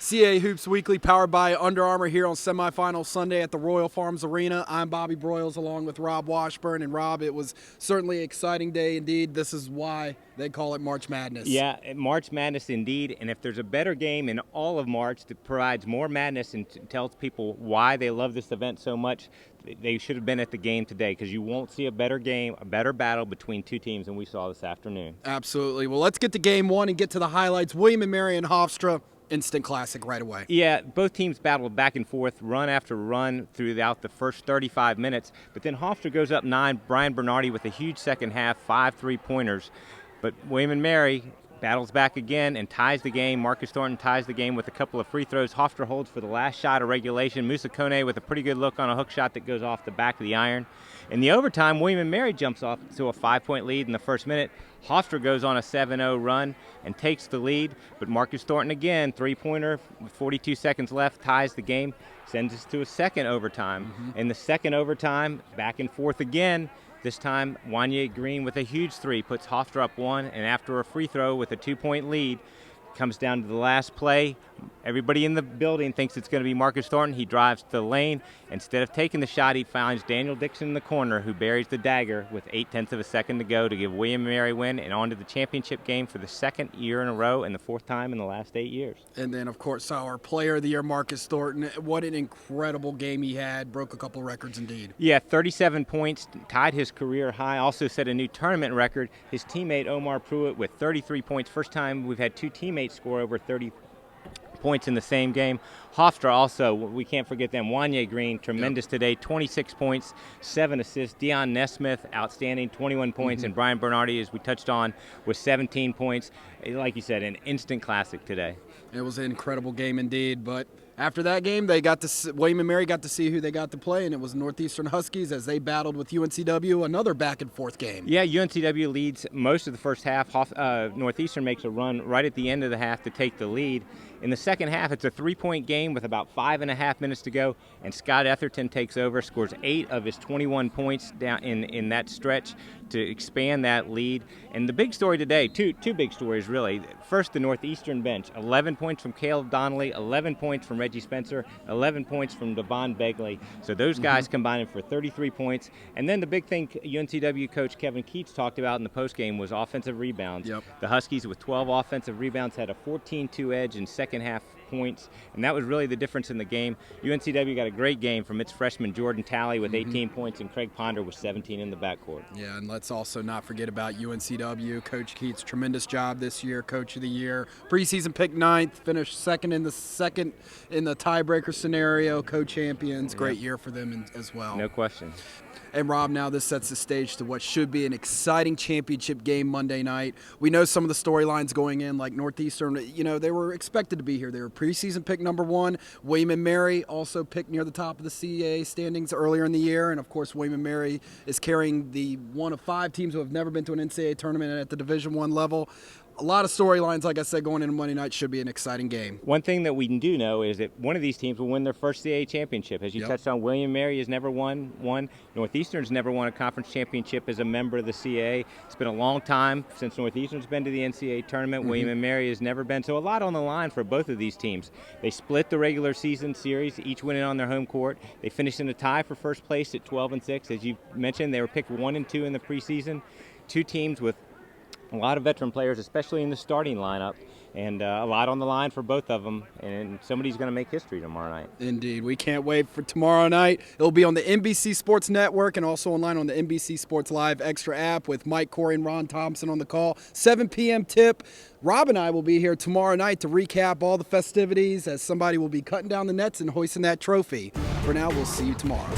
CA Hoops Weekly, powered by Under Armour, here on Semifinals Sunday at the Royal Farms Arena. I'm Bobby Broyles along with Rob Washburn. And Rob, it was certainly an exciting day indeed. This is why they call it March Madness. Yeah, March Madness indeed. And if there's a better game in all of March that provides more madness and tells people why they love this event so much, they should have been at the game today, because you won't see a better game, a better battle between two teams than we saw this afternoon. Absolutely. Well, let's get to game one and get to the highlights. William and Mary and Hofstra. Instant classic right away. Yeah, both teams battled back and forth, run after run throughout the first 35 minutes. But then Hofstra goes up 9. Brian Bernardi with a huge second half, 5 3-pointers. But William and Mary battles back again and ties the game. Marcus Thornton ties the game with a couple of free throws. Hofstra holds for the last shot of regulation. Musa Kone with a pretty good look on a hook shot that goes off the back of the iron. In the overtime, William and Mary jumps off to a 5-point lead in the first minute. Hofstra goes on a 7-0 run and takes the lead, but Marcus Thornton again, three-pointer with 42 seconds left, ties the game, sends us to a second overtime. In the second overtime, back and forth again. This time, Wanye Green with a huge three puts Hofstra up 1, and after a free throw with a 2-point lead, comes down to the last play. Everybody in the building thinks it's going to be Marcus Thornton. He drives to the lane. Instead of taking the shot, he finds Daniel Dixon in the corner, who buries the dagger with 0.8 of a second to go to give William and Mary win and on to the championship game for the second year in a row and the fourth time in the last 8 years. And then, of course, our player of the year, Marcus Thornton. What an incredible game he had. Broke a couple records indeed. Yeah, 37 points, tied his career high, also set a new tournament record. His teammate Omar Pruitt with 33 points. First time we've had two teammates score over 30 points in the same game. Hofstra also, we can't forget them. Wanye Green, tremendous today, 26 points, 7 assists. Dion Nesmith, outstanding, 21 points. And Brian Bernardi, as we touched on, with 17 points. Like you said, an instant classic today. It was an incredible game indeed, but after that game, William and Mary got to see who they got to play, and it was Northeastern Huskies as they battled with UNCW, another back-and-forth game. Yeah, UNCW leads most of the first half. Northeastern makes a run right at the end of the half to take the lead. In the second half, it's a 3-point game with about 5.5 minutes to go, and Scott Etherton takes over, scores 8 of his 21 points down in that stretch to expand that lead. And the big story today, two big stories really. First, the Northeastern bench, 11 points from Caleb Donnelly, 11 points from Reggie Spencer, 11 points from Devon Begley. So those guys combining for 33 points. And then the big thing UNCW coach Kevin Keats talked about in the postgame was offensive rebounds. The Huskies with 12 offensive rebounds had a 14-2 edge in second half points, and that was really the difference in the game. UNCW got a great game from its freshman Jordan Talley with 18 points and Craig Ponder with 17 in the backcourt. Yeah, and let's also not forget about UNCW. Coach Keats, tremendous job this year, Coach of the Year. Preseason picked 9th, finished second in the tiebreaker scenario, co-champions. Great year for them as well. No question. And Rob, now this sets the stage to what should be an exciting championship game Monday night. We know some of the storylines going in, like Northeastern, they were expected to be here. They were preseason pick number 1. William and Mary also picked near the top of the CA standings earlier in the year. And, of course, William and Mary is carrying the one of 5 teams who have never been to an NCAA tournament at the Division I level. A lot of storylines, like I said, going into Monday night. Should be an exciting game. One thing that we do know is that one of these teams will win their first CAA championship. As you touched on, William Mary has never won one. Northeastern's never won a conference championship as a member of the CAA. It's been a long time since Northeastern's been to the NCAA tournament. William and Mary has never been. So a lot on the line for both of these teams. They split the regular season series, each winning on their home court. They finished in a tie for first place at 12-6. As you mentioned, they were picked 1 and 2 in the preseason. Two teams with a lot of veteran players, especially in the starting lineup, and a lot on the line for both of them, and somebody's going to make history tomorrow night. Indeed. We can't wait for tomorrow night. It'll be on the NBC Sports Network and also online on the NBC Sports Live Extra app with Mike Corey and Ron Thompson on the call. 7 p.m. tip. Rob and I will be here tomorrow night to recap all the festivities as somebody will be cutting down the nets and hoisting that trophy. For now, we'll see you tomorrow.